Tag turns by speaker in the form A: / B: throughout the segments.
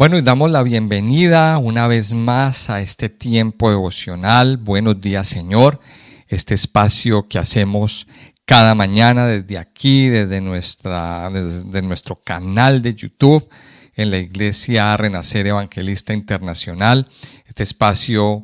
A: Bueno, y damos la bienvenida una vez más a este tiempo devocional. Buenos días, Señor. Este espacio que hacemos cada mañana desde aquí, desde nuestro canal de YouTube en la Iglesia Renacer Evangelista Internacional. Este espacio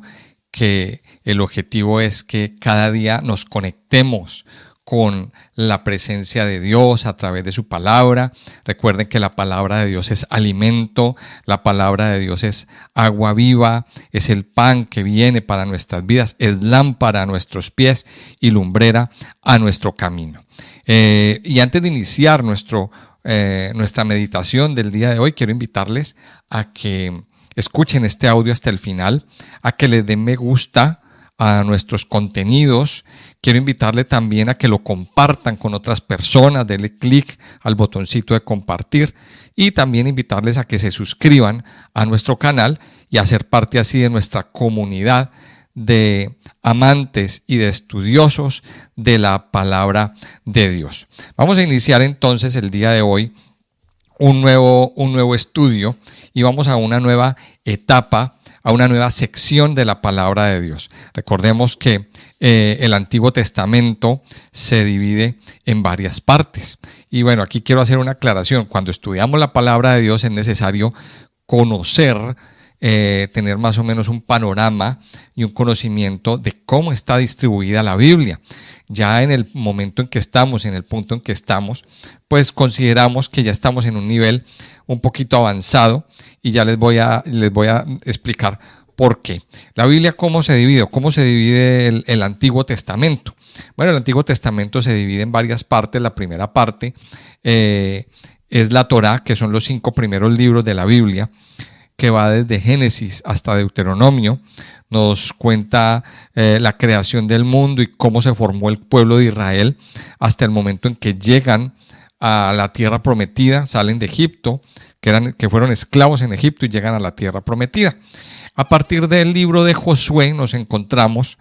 A: que el objetivo es que cada día nos conectemos con la presencia de Dios a través de su palabra. Recuerden que la palabra de Dios es alimento, la palabra de Dios es agua viva, es el pan que viene para nuestras vidas, es lámpara a nuestros pies y lumbrera a nuestro camino. Y antes de iniciar nuestra meditación del día de hoy, quiero invitarles a que escuchen este audio hasta el final, a que les den me gusta a nuestros contenidos. Quiero invitarle también a que lo compartan con otras personas, denle clic al botoncito de compartir y también invitarles a que se suscriban a nuestro canal y a ser parte así de nuestra comunidad de amantes y de estudiosos de la palabra de Dios. Vamos a iniciar entonces el día de hoy un nuevo estudio y vamos a una nueva etapa, a una nueva sección de la palabra de Dios. Recordemos que el Antiguo Testamento se divide en varias partes. Y bueno, aquí quiero hacer una aclaración. Cuando estudiamos la palabra de Dios es necesario conocer, tener más o menos un panorama y un conocimiento de cómo está distribuida la Biblia. Ya en el momento en que estamos, en el punto en que estamos, pues consideramos que ya estamos en un nivel un poquito avanzado y ya les voy a explicar por qué. La Biblia, ¿cómo se divide? ¿Cómo se divide el Antiguo Testamento? Bueno, el Antiguo Testamento se divide en varias partes. La primera parte es la Torá, que son los 5 primeros libros de la Biblia, que va desde Génesis hasta Deuteronomio. Nos cuenta la creación del mundo y cómo se formó el pueblo de Israel hasta el momento en que llegan a la tierra prometida, salen de Egipto, que fueron esclavos en Egipto y llegan a la tierra prometida. A partir del libro de Josué nos encontramos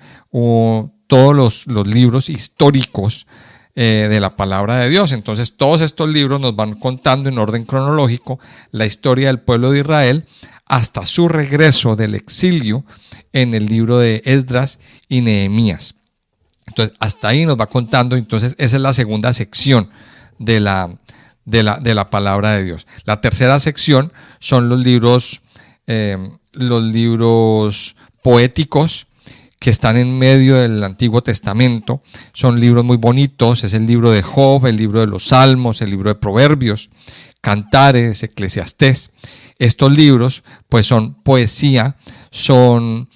A: todos los libros históricos de la palabra de Dios. Entonces todos estos libros nos van contando en orden cronológico la historia del pueblo de Israel hasta su regreso del exilio en el libro de Esdras y Nehemías. Entonces hasta ahí nos va contando. Entonces esa es la segunda sección de la palabra de Dios. La tercera sección son los libros poéticos que están en medio del Antiguo Testamento. Son libros muy bonitos. Es el libro de Job, el libro de los Salmos, el libro de Proverbios, Cantares, Eclesiastés. Estos libros pues son poesía, son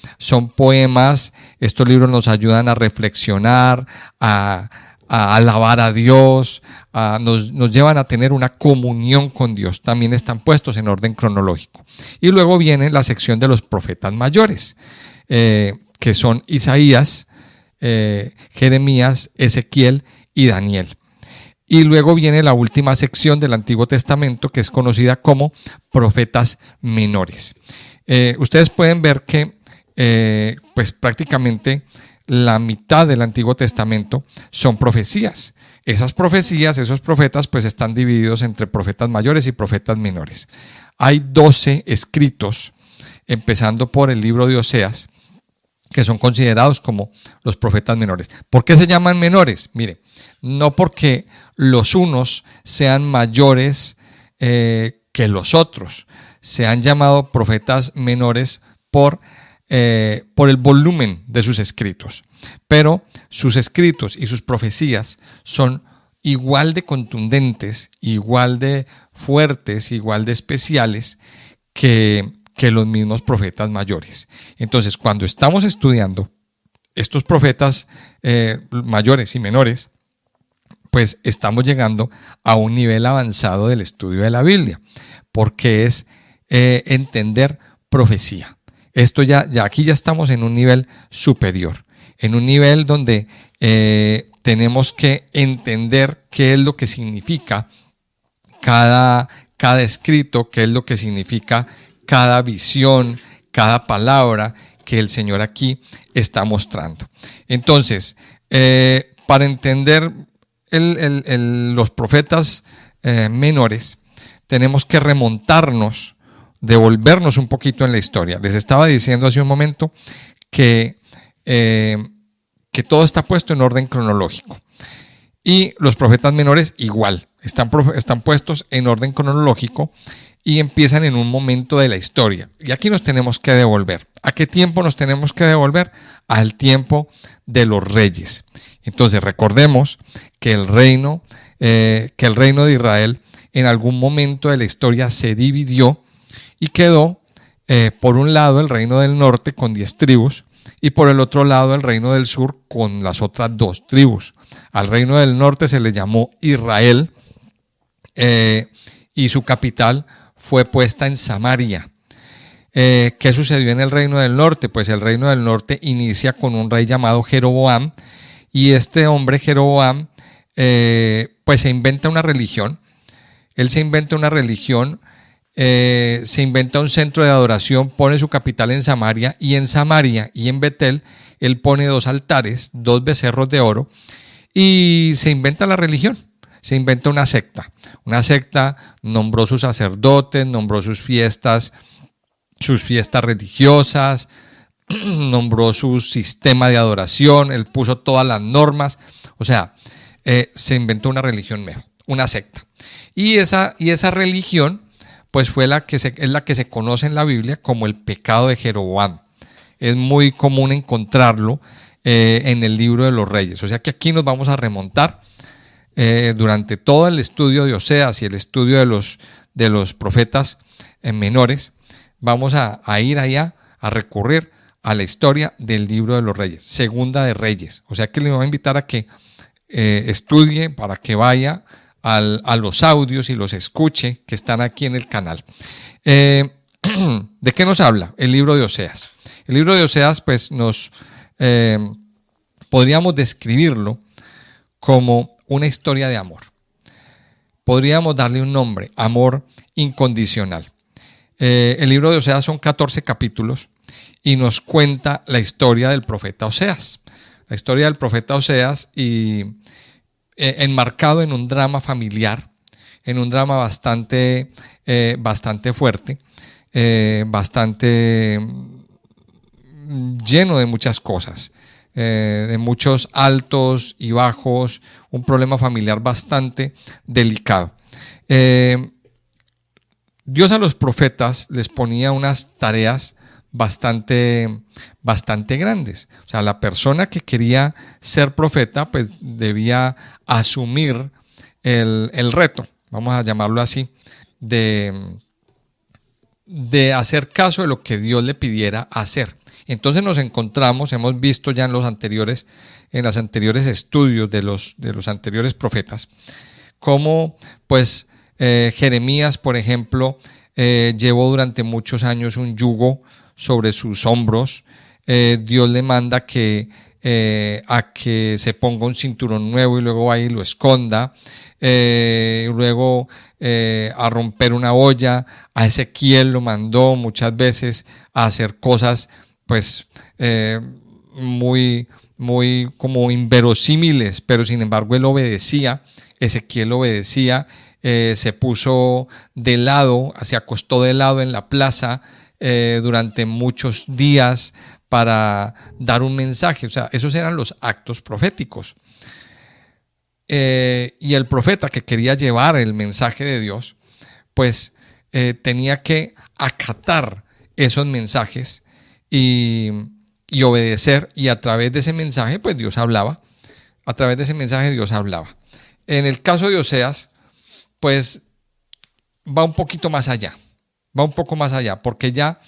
A: poemas. Estos libros nos ayudan a reflexionar, a alabar a Dios, nos llevan a tener una comunión con Dios. También están puestos en orden cronológico. Y luego viene la sección de los profetas mayores, que son Isaías, Jeremías, Ezequiel y Daniel. Y luego viene la última sección del Antiguo Testamento, que es conocida como profetas menores. Ustedes pueden ver que pues prácticamente la mitad del Antiguo Testamento son profecías. Esas profecías, esos profetas, pues están divididos entre profetas mayores y profetas menores. Hay 12 escritos, empezando por el libro de Oseas, que son considerados como los profetas menores. ¿Por qué se llaman menores? Mire, no porque los unos sean mayores que los otros. Se han llamado profetas menores por el volumen de sus escritos. Pero sus escritos y sus profecías son igual de contundentes, igual de fuertes, igual de especiales que los mismos profetas mayores. Entonces, cuando estamos estudiando estos profetas mayores y menores, pues estamos llegando a un nivel avanzado del estudio de la Biblia, porque es entender profecía. Esto ya aquí ya estamos en un nivel superior, en un nivel donde tenemos que entender qué es lo que significa cada escrito, qué es lo que significa cada visión, cada palabra que el Señor aquí está mostrando. Entonces, para entender los profetas menores, tenemos que remontarnos devolvernos un poquito en la historia. Les estaba diciendo hace un momento que todo está puesto en orden cronológico. Y los profetas menores igual, están puestos en orden cronológico y empiezan en un momento de la historia. Y aquí nos tenemos que devolver. ¿A qué tiempo nos tenemos que devolver? Al tiempo de los reyes. Entonces recordemos que el reino de Israel en algún momento de la historia se dividió y quedó por un lado el reino del norte con 10 tribus y por el otro lado el reino del sur con las otras 2 tribus. Al reino del norte se le llamó Israel y su capital fue puesta en Samaria. ¿Qué sucedió en el reino del norte? Pues el reino del norte inicia con un rey llamado Jeroboam y este hombre Jeroboam pues se inventa una religión. Él se inventa una religión, se inventa un centro de adoración, pone su capital en Samaria y en Samaria y en Betel él pone 2 altares, 2 becerros de oro y se inventa la religión. Se inventa una secta. Una secta, nombró sus sacerdotes, nombró sus fiestas religiosas, nombró su sistema de adoración, él puso todas las normas. O sea, se inventó una religión nueva, una secta. Y esa religión, pues es la que se conoce en la Biblia como el pecado de Jeroboam. Es muy común encontrarlo en el libro de los Reyes. O sea que aquí nos vamos a remontar durante todo el estudio de Oseas y el estudio de los profetas menores. Vamos a ir allá a recurrir a la historia del libro de los Reyes, Segunda de Reyes. O sea que le voy a invitar a que estudie, para que vaya a los audios y los escuche que están aquí en el canal. ¿De qué nos habla el libro de Oseas? El libro de Oseas, pues podríamos describirlo como una historia de amor. Podríamos darle un nombre, amor incondicional. El libro de Oseas son 14 capítulos y nos cuenta la historia del profeta Oseas. La historia del profeta Oseas y enmarcado en un drama familiar, en un drama bastante fuerte, bastante lleno de muchas cosas. De muchos altos y bajos, un problema familiar bastante delicado. Dios a los profetas les ponía unas tareas bastante grandes. O sea, la persona que quería ser profeta, pues debía asumir el reto, vamos a llamarlo así, de hacer caso de lo que Dios le pidiera hacer. Entonces nos encontramos, hemos visto ya en los anteriores estudios de los anteriores profetas, cómo pues Jeremías, por ejemplo, llevó durante muchos años un yugo sobre sus hombros. Dios le manda a que se ponga un cinturón nuevo y luego vaya y lo esconda. Luego a romper una olla. A Ezequiel lo mandó muchas veces a hacer cosas pues muy como inverosímiles, pero sin embargo él obedecía. Ezequiel obedecía, se puso de lado, se acostó de lado en la plaza durante muchos días para dar un mensaje. O sea, esos eran los actos proféticos. Y el profeta que quería llevar el mensaje de Dios, pues tenía que acatar esos mensajes y obedecer, y a través de ese mensaje, pues Dios hablaba. A través de ese mensaje Dios hablaba. En el caso de Oseas, pues va un poquito más allá. Va un poco más allá, porque ya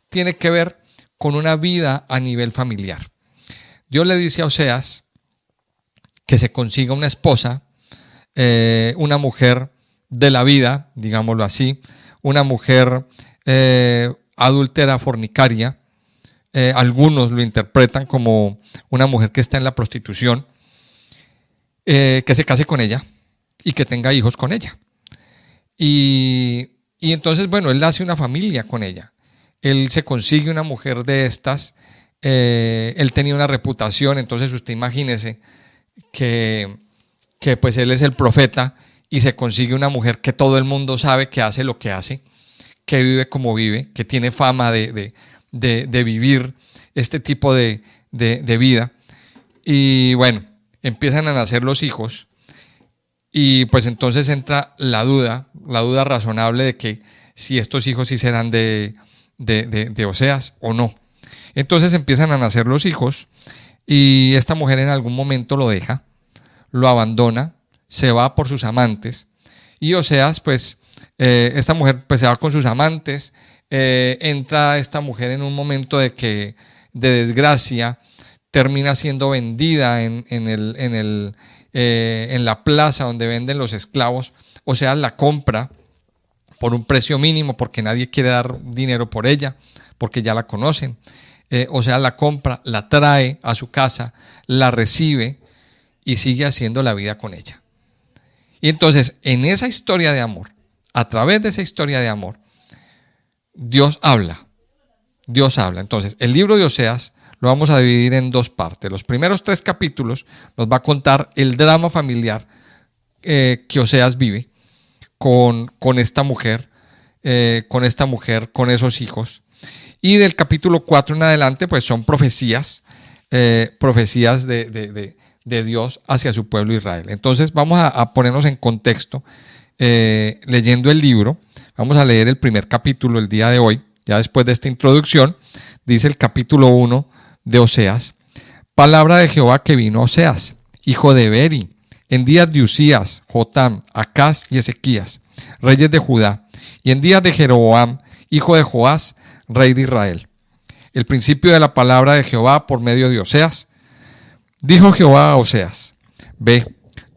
A: tiene que ver con una vida a nivel familiar. Dios le dice a Oseas que se consiga una esposa, una mujer de la vida, digámoslo así, una mujer adúltera, fornicaria. Algunos lo interpretan como una mujer que está en la prostitución, que se case con ella y que tenga hijos con ella. Y entonces, bueno, él hace una familia con ella. Él se consigue una mujer de estas. Él tenía una reputación, entonces usted imagínese que pues él es el profeta y se consigue una mujer que todo el mundo sabe que hace lo que hace, que vive como vive, que tiene fama de vivir este tipo de vida. Y bueno, empiezan a nacer los hijos y pues entonces entra la duda razonable de que si estos hijos sí serán de Oseas o no. Entonces empiezan a nacer los hijos y esta mujer en algún momento lo deja, lo abandona, se va por sus amantes y Oseas pues esta mujer pues se va con sus amantes, entra esta mujer en un momento de desgracia, termina siendo vendida en la plaza donde venden los esclavos. Oseas la compra por un precio mínimo porque nadie quiere dar dinero por ella, porque ya la conocen. Oseas la compra, la trae a su casa, la recibe y sigue haciendo la vida con ella. Y entonces, en esa historia de amor, a través de esa historia de amor, Dios habla. Dios habla. Entonces, el libro de Oseas lo vamos a dividir en dos partes. Los primeros 3 capítulos nos va a contar el drama familiar que Oseas vive con esta mujer, con esos hijos. Y del capítulo 4 en adelante, pues son profecías de Dios hacia su pueblo Israel. Entonces vamos a ponernos en contexto leyendo el libro. Vamos a leer el primer capítulo el día de hoy. Ya después de esta introducción, dice el capítulo 1 de Oseas: palabra de Jehová que vino a Oseas, hijo de Beri, en días de Usías, Jotam, Acaz y Ezequías, reyes de Judá, y en días de Jeroboam, hijo de Joás, rey de Israel. El principio de la palabra de Jehová por medio de Oseas. Dijo Jehová a Oseas: ve,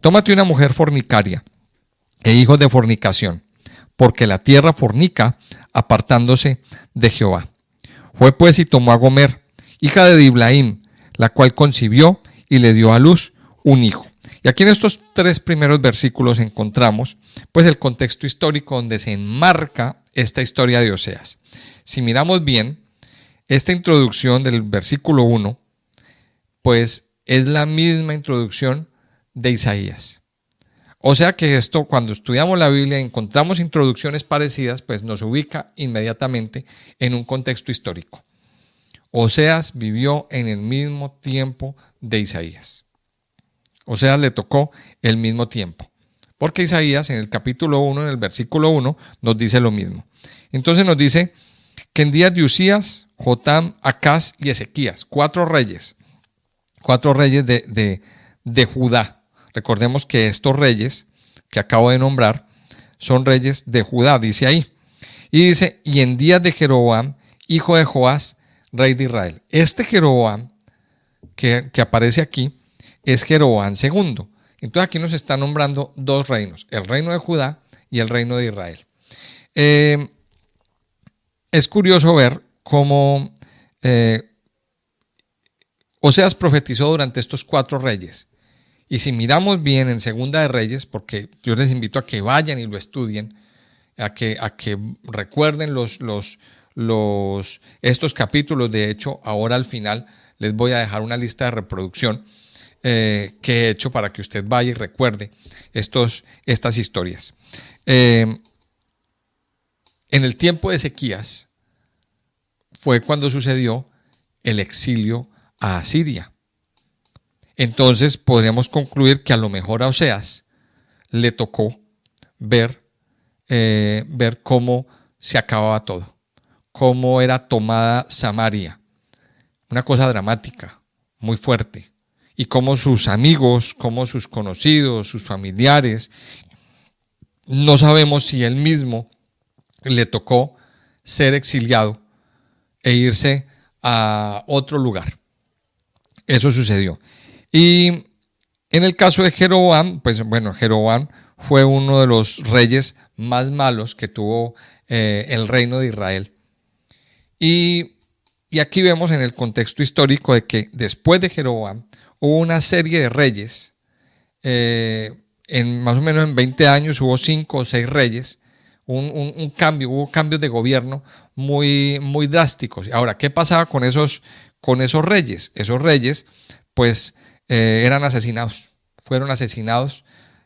A: tómate una mujer fornicaria e hijos de fornicación, porque la tierra fornica apartándose de Jehová. Fue pues y tomó a Gomer, hija de Diblaim, la cual concibió y le dio a luz un hijo. Y aquí en estos 3 primeros versículos encontramos pues el contexto histórico donde se enmarca esta historia de Oseas. Si miramos bien, esta introducción del versículo 1 pues es la misma introducción de Isaías. O sea que esto, cuando estudiamos la Biblia y encontramos introducciones parecidas, pues nos ubica inmediatamente en un contexto histórico. Oseas vivió en el mismo tiempo de Isaías. Oseas le tocó el mismo tiempo, porque Isaías en el capítulo 1, en el versículo 1, nos dice lo mismo. Entonces nos dice que en días de Usías, Jotam, Acaz y Ezequías, 4 reyes de Judá. Recordemos que estos reyes que acabo de nombrar son reyes de Judá, dice ahí. Y dice, y en días de Jeroboam, hijo de Joás, rey de Israel. Este Jeroboam que aparece aquí es Jeroboam II. Entonces aquí nos está nombrando 2 reinos, el reino de Judá y el reino de Israel. Es curioso ver cómo Oseas profetizó durante estos 4 reyes. Y si miramos bien en Segunda de Reyes, porque yo les invito a que vayan y lo estudien, a que recuerden estos capítulos. De hecho, ahora al final les voy a dejar una lista de reproducción que he hecho para que usted vaya y recuerde estas historias. En el tiempo de Ezequías fue cuando sucedió el exilio a Asiria. Entonces podríamos concluir que a lo mejor a Oseas le tocó ver cómo se acababa todo, cómo era tomada Samaria, una cosa dramática, muy fuerte, y cómo sus amigos, cómo sus conocidos, sus familiares, no sabemos si él mismo le tocó ser exiliado e irse a otro lugar. Eso sucedió. Y en el caso de Jeroboam, pues bueno, Jeroboam fue uno de los reyes más malos que tuvo el reino de Israel. Y aquí vemos en el contexto histórico de que después de Jeroboam hubo una serie de reyes, más o menos en 20 años hubo 5 o 6 reyes, hubo cambios de gobierno muy, muy drásticos. Ahora, ¿qué pasaba con esos reyes? Esos reyes, pues, eran asesinados, fueron asesinados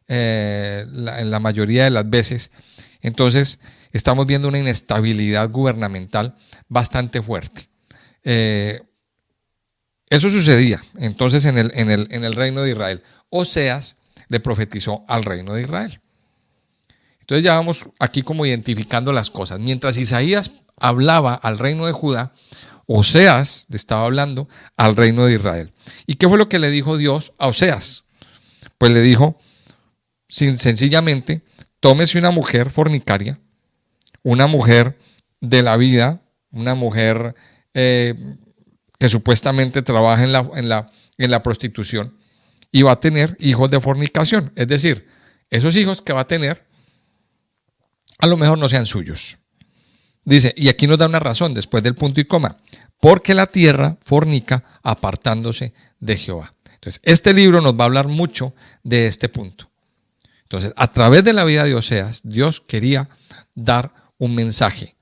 A: en la mayoría de las veces. Entonces, estamos viendo una inestabilidad gubernamental bastante fuerte. Eso sucedía entonces en el reino de Israel. Oseas le profetizó al reino de Israel. Entonces ya vamos aquí como identificando las cosas. Mientras Isaías hablaba al reino de Judá, Oseas le estaba hablando al reino de Israel. ¿Y qué fue lo que le dijo Dios a Oseas? Pues le dijo sencillamente, tómese una mujer fornicaria, una mujer de la vida, una mujer que supuestamente trabaja en la prostitución y va a tener hijos de fornicación. Es decir, esos hijos que va a tener a lo mejor no sean suyos. Dice, y aquí nos da una razón después del punto y coma, porque la tierra fornica apartándose de Jehová. Entonces, este libro nos va a hablar mucho de este punto. Entonces, a través de la vida de Oseas, Dios quería dar un mensaje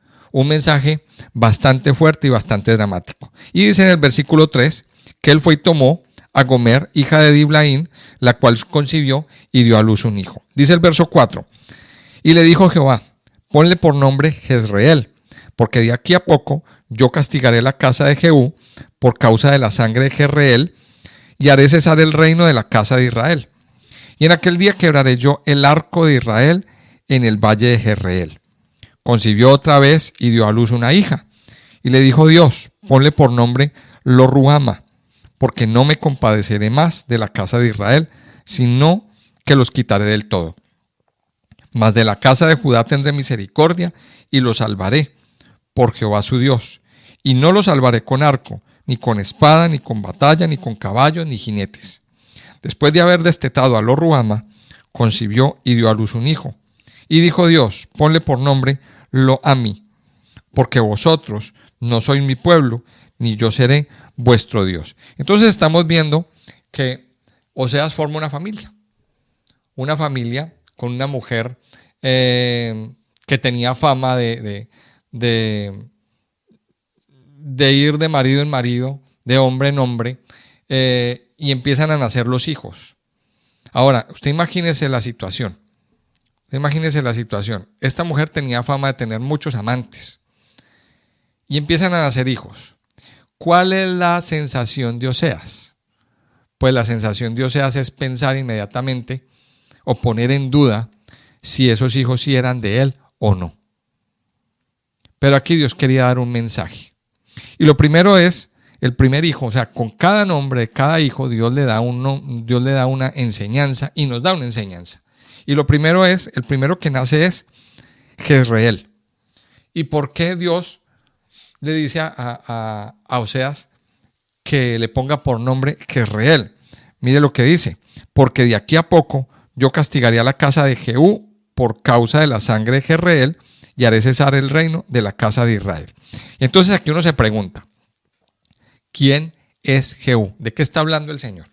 A: bastante fuerte y bastante dramático. Y dice en el versículo 3 que él fue y tomó a Gomer, hija de Diblaín, la cual concibió y dio a luz un hijo. Dice el verso 4, y le dijo Jehová, ponle por nombre Jezreel, porque de aquí a poco yo castigaré la casa de Jehú por causa de la sangre de Jezreel, y haré cesar el reino de la casa de Israel. Y en aquel día quebraré yo el arco de Israel en el valle de Jezreel. Concibió otra vez y dio a luz una hija. Y le dijo Dios, ponle por nombre Lo-Ruhama, porque no me compadeceré más de la casa de Israel, sino que los quitaré del todo. Mas de la casa de Judá tendré misericordia y los salvaré por Jehová su Dios. Y no los salvaré con arco, ni con espada, ni con batalla, ni con caballos, ni jinetes. Después de haber destetado a Lo-Ruhama, concibió y dio a luz un hijo. Y dijo Dios, ponle por nombre Lo-Ammi, porque vosotros no sois mi pueblo, ni yo seré vuestro Dios. Entonces estamos viendo que Oseas forma una familia con una mujer que tenía fama de ir de marido en marido, de hombre en hombre, y empiezan a nacer los hijos. Ahora, usted imagínese la situación. Esta mujer tenía fama de tener muchos amantes y empiezan a nacer hijos. ¿Cuál es la sensación de Oseas? Pues la sensación de Oseas es pensar inmediatamente o poner en duda si esos hijos sí eran de él o no. Pero aquí Dios quería dar un mensaje. Y lo primero es el primer hijo, o sea, con cada nombre de cada hijo Dios le da una enseñanza y nos da una enseñanza. Y el primero que nace es Jezreel. ¿Y por qué Dios le dice a Oseas que le ponga por nombre Jezreel? Mire lo que dice, porque de aquí a poco yo castigaré a la casa de Jehú por causa de la sangre de Jezreel y haré cesar el reino de la casa de Israel. Entonces aquí uno se pregunta, ¿quién es Jehú? ¿De qué está hablando el Señor?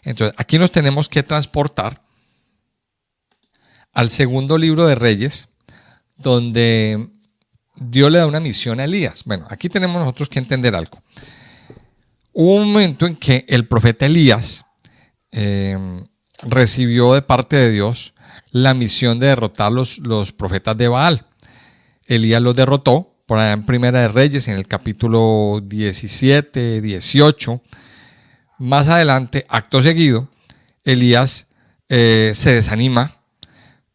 A: Entonces aquí nos tenemos que transportar al segundo libro de Reyes, donde Dios le da una misión a Elías. Bueno, aquí tenemos nosotros que entender algo. Hubo un momento en que el profeta Elías recibió de parte de Dios la misión de derrotar los profetas de Baal. Elías los derrotó por allá en Primera de Reyes, en el capítulo 17, 18. Más adelante, acto seguido, Elías se desanima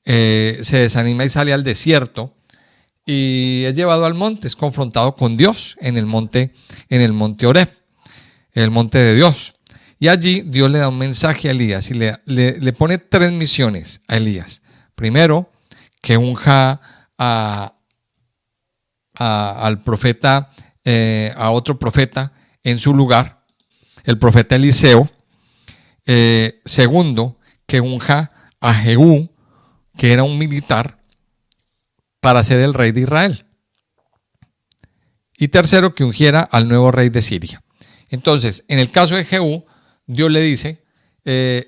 A: y sale al desierto y es llevado al monte, es confrontado con Dios en el monte Horeb, el monte de Dios. Y allí Dios le da un mensaje a Elías y le pone 3 misiones a Elías. Primero, que unja al profeta, a otro profeta en su lugar, el profeta Eliseo. Segundo, que unja a Jehú, que era un militar, para ser el rey de Israel. Y tercero, que ungiera al nuevo rey de Siria. Entonces, en el caso de Jehú, Dios le dice, le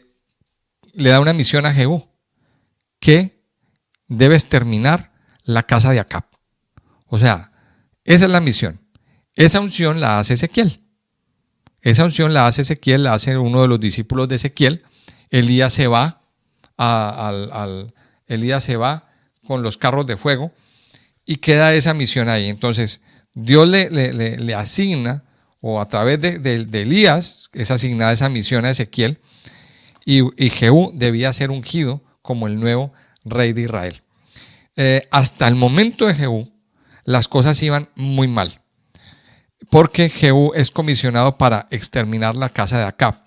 A: da una misión a Jehú, que debes terminar la casa de Acab. O sea, esa es la misión. Esa unción la hace Ezequiel. La hace uno de los discípulos de Ezequiel. Elías se va con los carros de fuego y queda esa misión ahí. Entonces, Dios le asigna, o a través de Elías, es asignada esa misión a Ezequiel, y Jehú debía ser ungido como el nuevo rey de Israel. Hasta el momento de Jehú, las cosas iban muy mal, porque Jehú es comisionado para exterminar la casa de Acab.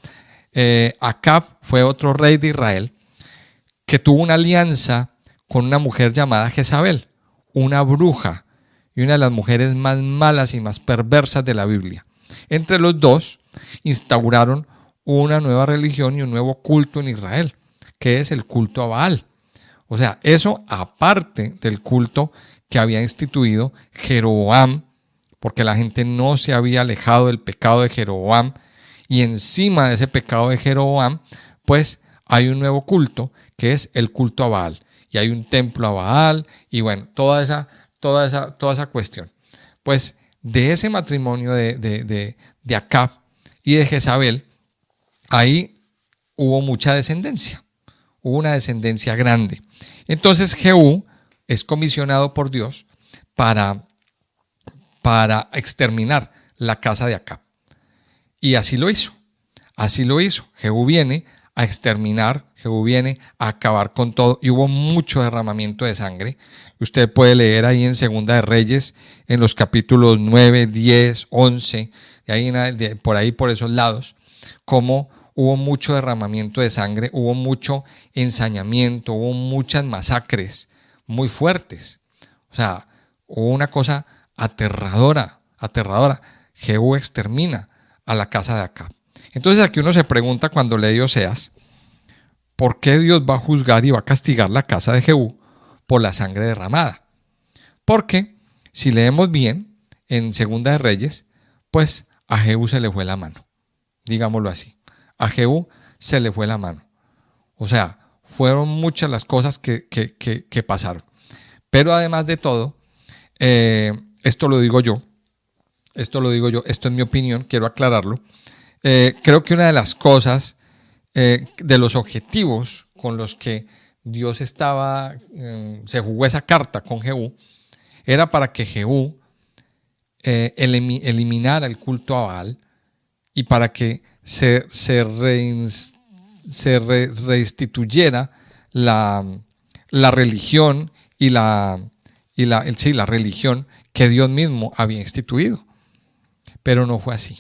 A: Acab fue otro rey de Israel que tuvo una alianza con una mujer llamada Jezabel, una bruja y una de las mujeres más malas y más perversas de la Biblia. Entre los dos instauraron una nueva religión y un nuevo culto en Israel, que es el culto a Baal. O sea, eso aparte del culto que había instituido Jeroboam, porque la gente no se había alejado del pecado de Jeroboam, y encima de ese pecado de Jeroboam, pues hay un nuevo culto que es el culto a Baal. Y hay un templo a Baal, y bueno, toda esa cuestión. Pues de ese matrimonio de Acab y de Jezabel, ahí hubo mucha descendencia, hubo una descendencia grande. Entonces Jehú es comisionado por Dios para exterminar la casa de Acab. Y así lo hizo. Jehú viene a exterminar, Jehú viene a acabar con todo, y hubo mucho derramamiento de sangre. Usted puede leer ahí en Segunda de Reyes, en los capítulos 9, 10, 11, por esos lados, cómo hubo mucho derramamiento de sangre, hubo mucho ensañamiento, hubo muchas masacres muy fuertes. O sea, hubo una cosa aterradora. Jehú extermina a la casa de Acab. Entonces aquí uno se pregunta cuando lee Oseas, ¿por qué Dios va a juzgar y va a castigar la casa de Jehú por la sangre derramada? Porque si leemos bien en Segunda de Reyes, pues a Jehú se le fue la mano, digámoslo así. A Jehú se le fue la mano. O sea, fueron muchas las cosas que pasaron. Pero además de todo, esto lo digo yo, esto es mi opinión, quiero aclararlo. Creo que una de las cosas, de los objetivos con los que Dios se jugó esa carta con Jehú, era para que Jehú eliminara el culto a Baal y para que se reinstituyera la religión y la religión que Dios mismo había instituido. Pero no fue así.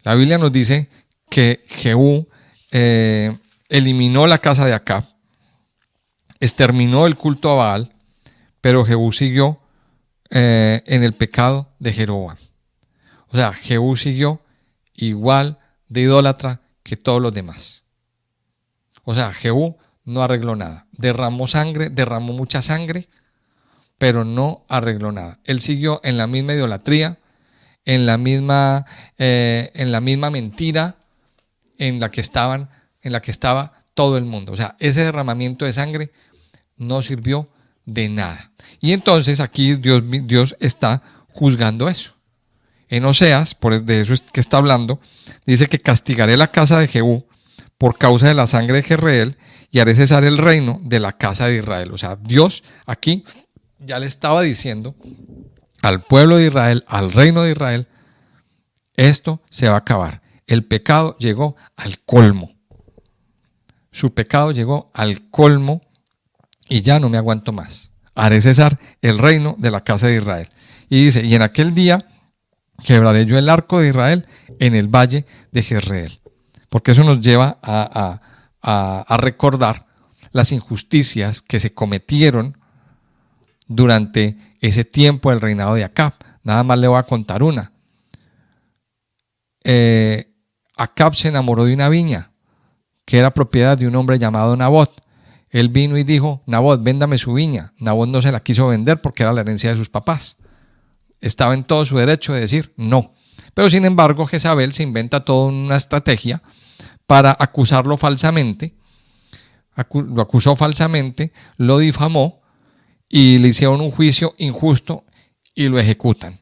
A: La Biblia nos dice que Jehú eliminó la casa de Acab, exterminó el culto a Baal, pero Jehú siguió en el pecado de Jeroboam. O sea, Jehú siguió igual de idólatra que todos los demás. O sea, Jehú no arregló nada. Derramó mucha sangre, pero no arregló nada. Él siguió en la misma idolatría, en la misma mentira en la que estaba todo el mundo. O sea, ese derramamiento de sangre no sirvió de nada. Y entonces aquí Dios está juzgando eso. En Oseas, de eso es que está hablando, dice que castigaré la casa de Jehú por causa de la sangre de Jezreel y haré cesar el reino de la casa de Israel. O sea, Dios aquí ya le estaba diciendo al pueblo de Israel, al reino de Israel, esto se va a acabar. El pecado llegó al colmo. Su pecado llegó al colmo y ya no me aguanto más. Haré cesar el reino de la casa de Israel. Y dice, y en aquel día quebraré yo el arco de Israel en el valle de Jezreel. Porque eso nos lleva a recordar las injusticias que se cometieron durante ese tiempo del reinado de Acab. Nada más le voy a contar una. Acab se enamoró de una viña que era propiedad de un hombre llamado Nabot. Él vino y dijo, Nabot, véndame su viña. Nabot no se la quiso vender porque era la herencia de sus papás. Estaba en todo su derecho de decir no. Pero sin embargo, Jezabel se inventa toda una estrategia para acusarlo falsamente. Lo acusó falsamente, lo difamó y le hicieron un juicio injusto y lo ejecutan,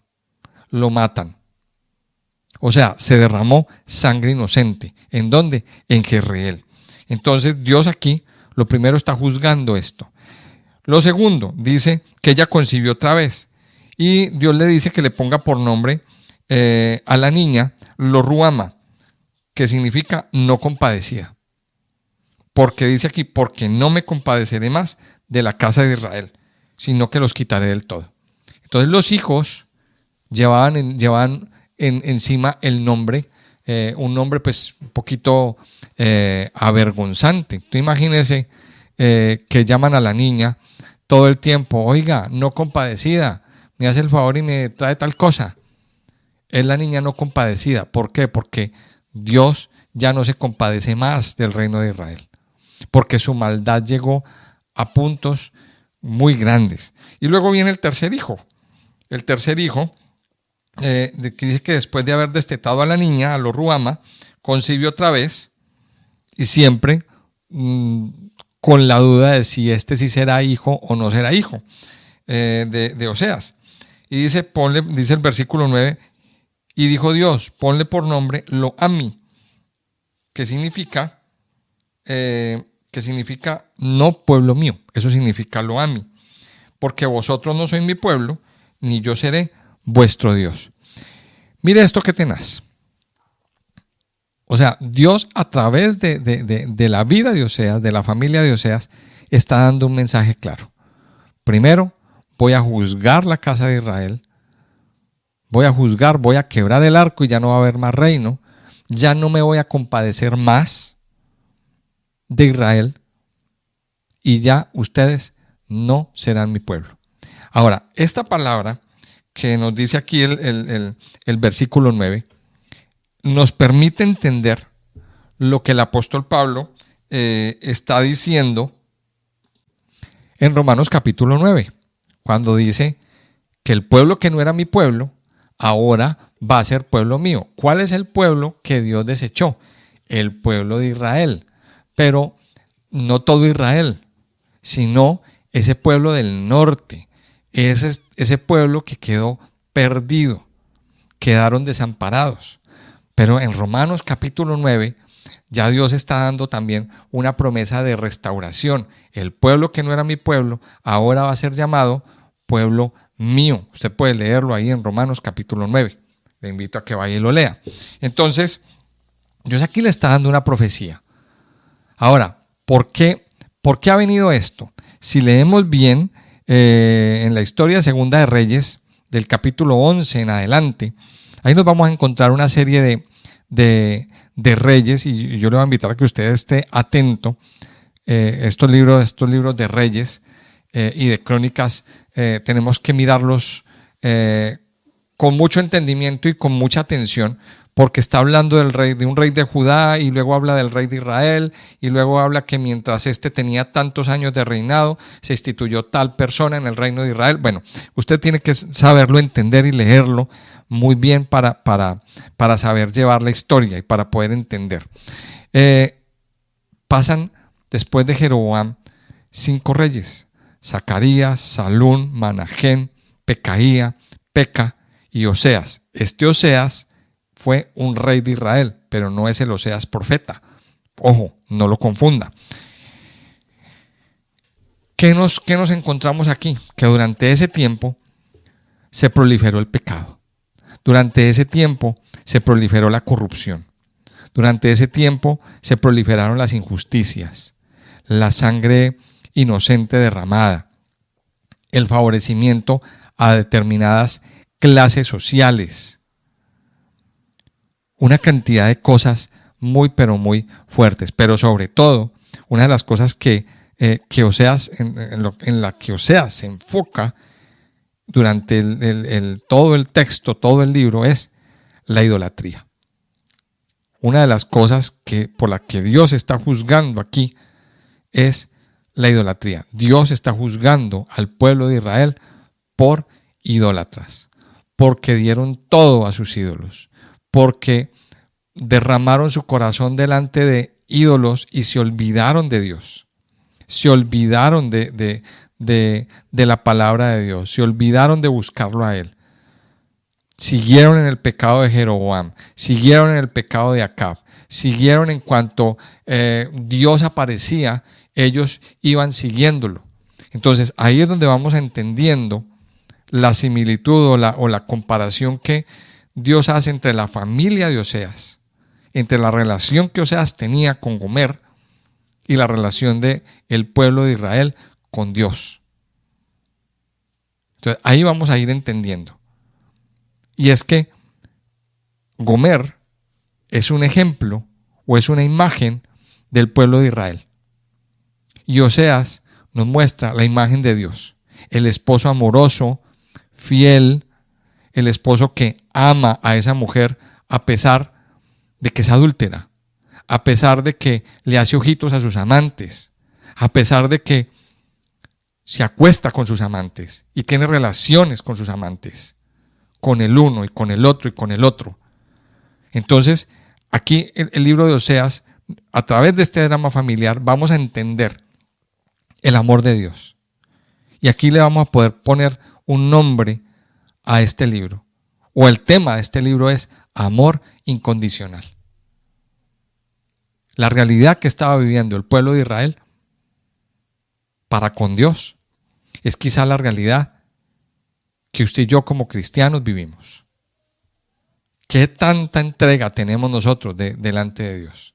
A: lo matan. O sea, se derramó sangre inocente. ¿En dónde? En Jezreel. Entonces Dios aquí lo primero está juzgando esto. Lo segundo, dice que ella concibió otra vez. Y Dios le dice que le ponga por nombre a la niña Lo-Ruhamah, que significa no compadecida. Porque dice aquí, porque no me compadeceré más de la casa de Israel, sino que los quitaré del todo. Entonces los hijos llevaban encima el nombre, un nombre pues un poquito avergonzante. Tú imagínese que llaman a la niña todo el tiempo, oiga, no compadecida, me hace el favor y me trae tal cosa. Es la niña no compadecida. ¿Por qué? Porque Dios ya no se compadece más del reino de Israel, porque su maldad llegó a puntos muy grandes. Y luego viene el tercer hijo. El tercer hijo, que dice que después de haber destetado a la niña, a Lo-Ruhamah, concibió otra vez, y siempre con la duda de si este sí será hijo o no será hijo de Oseas. Y dice el versículo 9, y dijo Dios, ponle por nombre Lo-Ammi, que significa no pueblo mío. Eso significa Lo-Ammi, porque vosotros no sois mi pueblo, ni yo seré vuestro Dios. Mire esto que tenaz. O sea, Dios a través de la vida de Oseas, de la familia de Oseas, está dando un mensaje claro. Primero, voy a juzgar la casa de Israel. Voy a quebrar el arco y ya no va a haber más reino. Ya no me voy a compadecer más de Israel. Y ya ustedes no serán mi pueblo. Ahora, esta palabra que nos dice aquí el versículo 9, nos permite entender lo que el apóstol Pablo está diciendo en Romanos capítulo 9, cuando dice que el pueblo que no era mi pueblo, ahora va a ser pueblo mío. ¿Cuál es el pueblo que Dios desechó? El pueblo de Israel. Pero no todo Israel, sino ese pueblo del norte, ese pueblo que quedó perdido, quedaron desamparados. Pero en Romanos capítulo 9, ya Dios está dando también una promesa de restauración. El pueblo que no era mi pueblo, ahora va a ser llamado pueblo mío. Usted puede leerlo ahí en Romanos capítulo 9. Le invito a que vaya y lo lea. Entonces, Dios aquí le está dando una profecía. Ahora, ¿por qué ha venido esto? Si leemos bien en la historia segunda de Reyes, del capítulo 11 en adelante, ahí nos vamos a encontrar una serie de reyes, y yo le voy a invitar a que usted esté atento. Estos libros de reyes y de crónicas tenemos que mirarlos con mucho entendimiento y con mucha atención, porque está hablando de un rey de Judá, y luego habla del rey de Israel, y luego habla que mientras este tenía tantos años de reinado, se instituyó tal persona en el reino de Israel. Bueno, usted tiene que saberlo entender y leerlo muy bien para saber llevar la historia y para poder entender. Pasan después de Jeroboam 5 reyes: Zacarías, Salún, Manahén, Pecaía, Peca y Oseas. Este Oseas fue un rey de Israel, pero no es el Oseas profeta. Ojo, no lo confunda. ¿Qué nos encontramos aquí? Que durante ese tiempo se proliferó el pecado. Durante ese tiempo se proliferó la corrupción. Durante ese tiempo se proliferaron las injusticias, la sangre inocente derramada, el favorecimiento a determinadas clases sociales. Una cantidad de cosas muy, pero muy fuertes. Pero sobre todo, una de las cosas que Oseas, en la que Oseas se enfoca durante todo el texto, todo el libro, es la idolatría. Una de las cosas por la que Dios está juzgando aquí es la idolatría. Dios está juzgando al pueblo de Israel por idólatras, porque dieron todo a sus ídolos, porque derramaron su corazón delante de ídolos y se olvidaron de Dios. Se olvidaron de la palabra de Dios, se olvidaron de buscarlo a Él. Siguieron en el pecado de Jeroboam, siguieron en el pecado de Acab, siguieron en cuanto Dios aparecía, ellos iban siguiéndolo. Entonces ahí es donde vamos entendiendo la similitud o la comparación que Dios hace entre la familia de Oseas, entre la relación que Oseas tenía con Gomer y la relación del pueblo de Israel con Dios. Entonces ahí vamos a ir entendiendo. Y es que Gomer es un ejemplo o es una imagen del pueblo de Israel. Y Oseas nos muestra la imagen de Dios, el esposo amoroso, fiel, el esposo que ama a esa mujer a pesar de que es adúltera, a pesar de que le hace ojitos a sus amantes, a pesar de que se acuesta con sus amantes y tiene relaciones con sus amantes, con el uno y con el otro y con el otro. Entonces, aquí el libro de Oseas, a través de este drama familiar, vamos a entender el amor de Dios. Y aquí le vamos a poder poner un nombre a este libro. O el tema de este libro es amor incondicional. La realidad que estaba viviendo el pueblo de Israel para con Dios es quizá la realidad que usted y yo como cristianos vivimos. ¿Qué tanta entrega tenemos nosotros delante de Dios?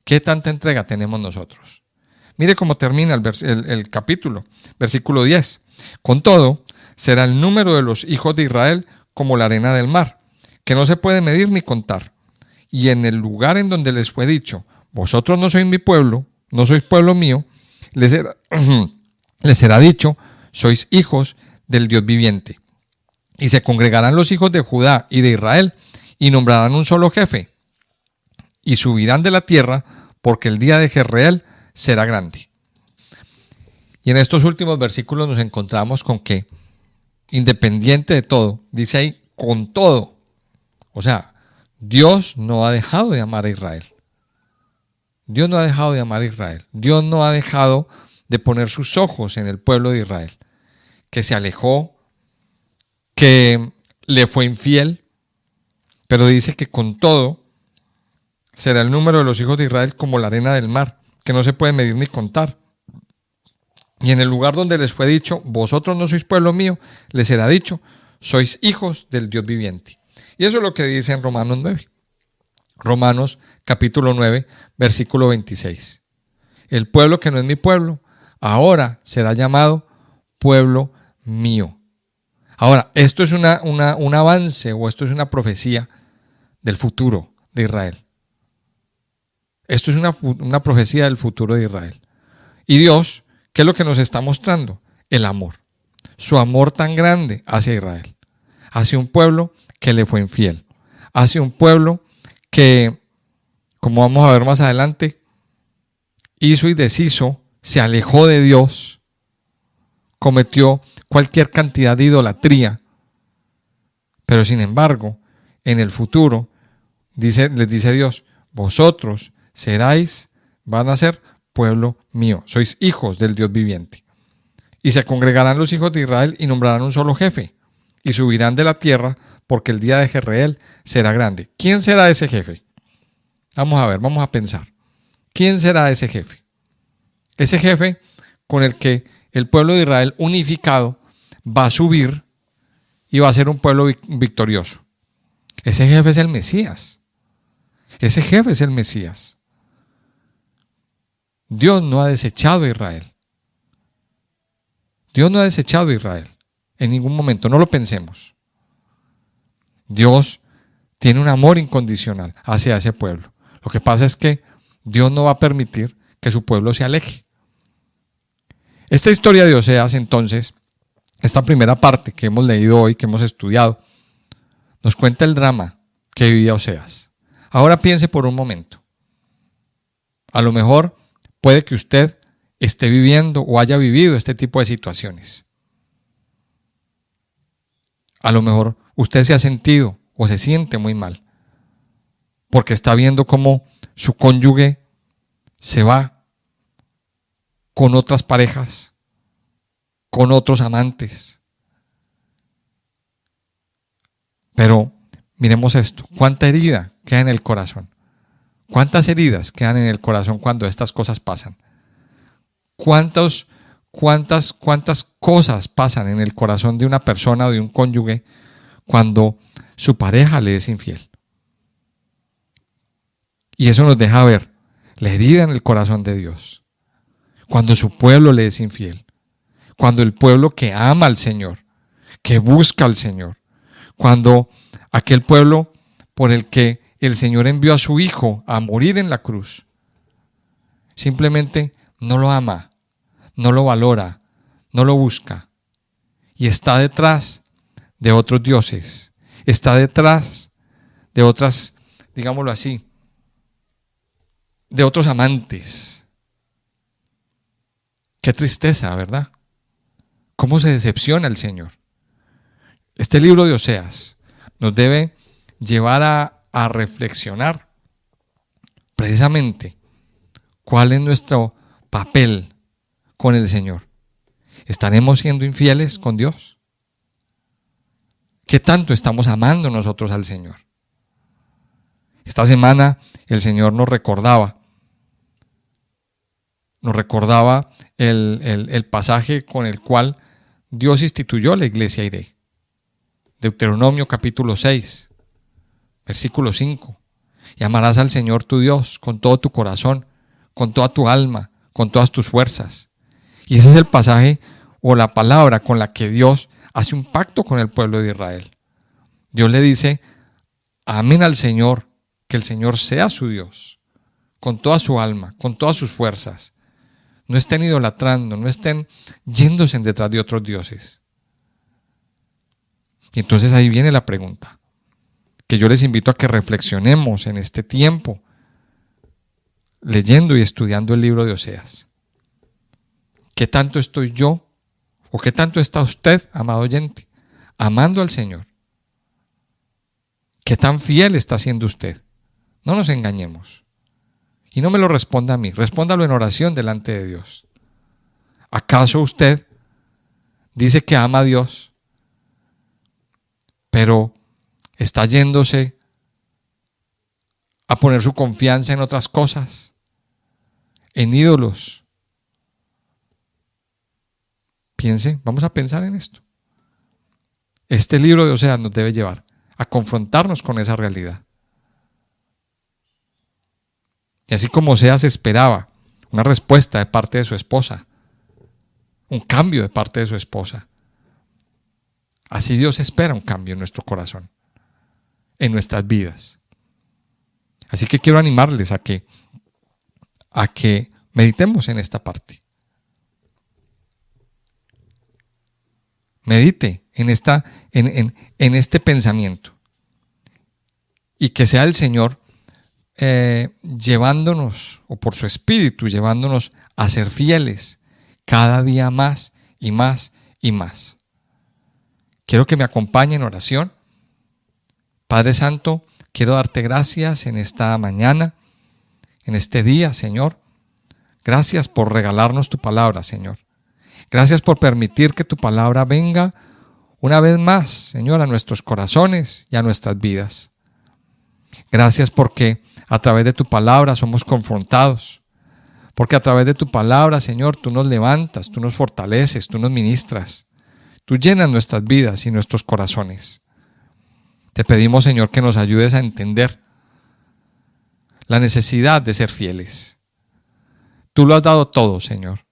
A: ¿Qué tanta entrega tenemos nosotros? Mire cómo termina el capítulo, versículo 10. Con todo, será el número de los hijos de Israel como la arena del mar, que no se puede medir ni contar. Y en el lugar en donde les fue dicho, vosotros no sois mi pueblo, no sois pueblo mío, les será dicho, sois hijos del Dios viviente. Y se congregarán los hijos de Judá y de Israel, y nombrarán un solo jefe, y subirán de la tierra, porque el día de Jezreel será grande. Y en estos últimos versículos nos encontramos con que, independiente de todo, dice ahí, con todo. O sea, Dios no ha dejado de amar a Israel. Dios no ha dejado de amar a Israel. Dios no ha dejado de poner sus ojos en el pueblo de Israel, que se alejó, que le fue infiel, pero dice que con todo será el número de los hijos de Israel como la arena del mar, que no se puede medir ni contar. Y en el lugar donde les fue dicho, vosotros no sois pueblo mío, les será dicho, sois hijos del Dios viviente. Y eso es lo que dice en Romanos 9. Romanos capítulo 9, versículo 26. El pueblo que no es mi pueblo, ahora será llamado pueblo mío. Ahora, esto es un avance o esto es una profecía del futuro de Israel. Esto es una profecía del futuro de Israel. Y Dios, ¿qué es lo que nos está mostrando? El amor. Su amor tan grande hacia Israel. Hacia un pueblo que le fue infiel. Hacia un pueblo que, como vamos a ver más adelante, hizo y deshizo, se alejó de Dios, cometió cualquier cantidad de idolatría, pero sin embargo, en el futuro, les dice Dios, vosotros van a ser pueblo mío, sois hijos del Dios viviente. Y se congregarán los hijos de Israel y nombrarán un solo jefe, y subirán de la tierra, porque el día de Jezreel será grande. ¿Quién será ese jefe? Vamos a ver, vamos a pensar. ¿Quién será ese jefe? Ese jefe con el que el pueblo de Israel unificado va a subir y va a ser un pueblo victorioso. Ese jefe es el Mesías. Ese jefe es el Mesías. Dios no ha desechado a Israel. Dios no ha desechado a Israel en ningún momento, no lo pensemos. Dios tiene un amor incondicional hacia ese pueblo. Lo que pasa es que Dios no va a permitir que su pueblo se aleje. Esta historia de Oseas, entonces, esta primera parte que hemos leído hoy, que hemos estudiado, nos cuenta el drama que vivía Oseas. Ahora piense por un momento. A lo mejor puede que usted esté viviendo o haya vivido este tipo de situaciones. A lo mejor usted se ha sentido o se siente muy mal porque está viendo cómo su cónyuge se va con otras parejas, con otros amantes. Pero miremos esto, cuánta herida queda en el corazón. ¿Cuántas heridas quedan en el corazón cuando estas cosas pasan? ¿Cuántos ¿Cuántas cosas pasan en el corazón de una persona o de un cónyuge cuando su pareja le es infiel? Y eso nos deja ver la herida en el corazón de Dios. Cuando su pueblo le es infiel. Cuando el pueblo que ama al Señor, que busca al Señor. Cuando aquel pueblo por el que el Señor envió a su Hijo a morir en la cruz, simplemente no lo ama, no lo valora, no lo busca. Y está detrás de otros dioses. Está detrás de otras, digámoslo así, de otros amantes. Qué tristeza, ¿verdad? ¿Cómo se decepciona el Señor? Este libro de Oseas nos debe llevar a reflexionar precisamente cuál es nuestro papel con el Señor. ¿Estaremos siendo infieles con Dios? ¿Qué tanto estamos amando nosotros al Señor? Esta semana el Señor nos recordaba el pasaje con el cual Dios instituyó la iglesia Iré. Deuteronomio capítulo 6, versículo 5. Y amarás al Señor tu Dios con todo tu corazón, con toda tu alma, con todas tus fuerzas. Y ese es el pasaje o la palabra con la que Dios hace un pacto con el pueblo de Israel. Dios le dice, amen al Señor, que el Señor sea su Dios, con toda su alma, con todas sus fuerzas. No estén idolatrando, no estén yéndose en detrás de otros dioses. Y entonces ahí viene la pregunta, que yo les invito a que reflexionemos en este tiempo, leyendo y estudiando el libro de Oseas. ¿Qué tanto estoy yo, o qué tanto está usted, amado oyente, amando al Señor? ¿Qué tan fiel está siendo usted? No nos engañemos. Y no me lo responda a mí, respóndalo en oración delante de Dios. ¿Acaso usted dice que ama a Dios, pero está yéndose a poner su confianza en otras cosas, en ídolos? Piense, vamos a pensar en esto. Este libro de Oseas nos debe llevar a confrontarnos con esa realidad. Y así como Oseas esperaba una respuesta de parte de su esposa, un cambio de parte de su esposa, así Dios espera un cambio en nuestro corazón, en nuestras vidas. Así que quiero animarles a que meditemos en esta parte. Medite en este pensamiento y que sea el Señor llevándonos, o por su Espíritu, llevándonos a ser fieles cada día más y más y más. Quiero que me acompañe en oración. Padre Santo, quiero darte gracias en esta mañana, en este día, Señor. Gracias por regalarnos tu palabra, Señor. Gracias por permitir que tu palabra venga una vez más, Señor, a nuestros corazones y a nuestras vidas. Gracias porque a través de tu palabra somos confrontados. Porque a través de tu palabra, Señor, tú nos levantas, tú nos fortaleces, tú nos ministras. Tú llenas nuestras vidas y nuestros corazones. Te pedimos, Señor, que nos ayudes a entender la necesidad de ser fieles. Tú lo has dado todo, Señor.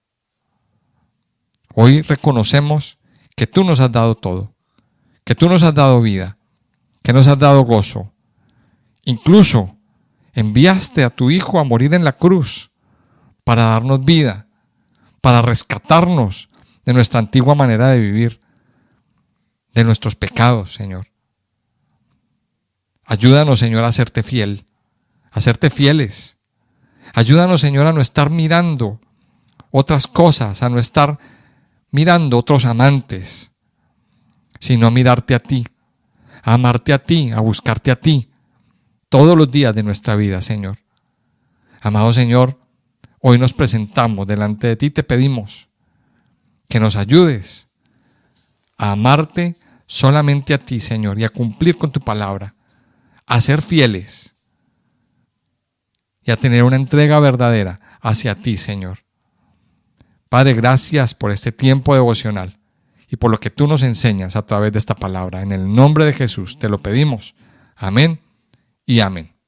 A: Hoy reconocemos que tú nos has dado todo, que tú nos has dado vida, que nos has dado gozo. Incluso enviaste a tu Hijo a morir en la cruz para darnos vida, para rescatarnos de nuestra antigua manera de vivir, de nuestros pecados, Señor. Ayúdanos, Señor, a serte fiel, a serte fieles. Ayúdanos, Señor, a no estar mirando otras cosas, a no estar mirando otros amantes, sino a mirarte a ti, a amarte a ti, a buscarte a ti, todos los días de nuestra vida, Señor. Amado Señor, hoy nos presentamos delante de ti, te pedimos que nos ayudes a amarte solamente a ti, Señor, y a cumplir con tu palabra, a ser fieles y a tener una entrega verdadera hacia ti, Señor. Padre, gracias por este tiempo devocional y por lo que tú nos enseñas a través de esta palabra. En el nombre de Jesús te lo pedimos. Amén y amén.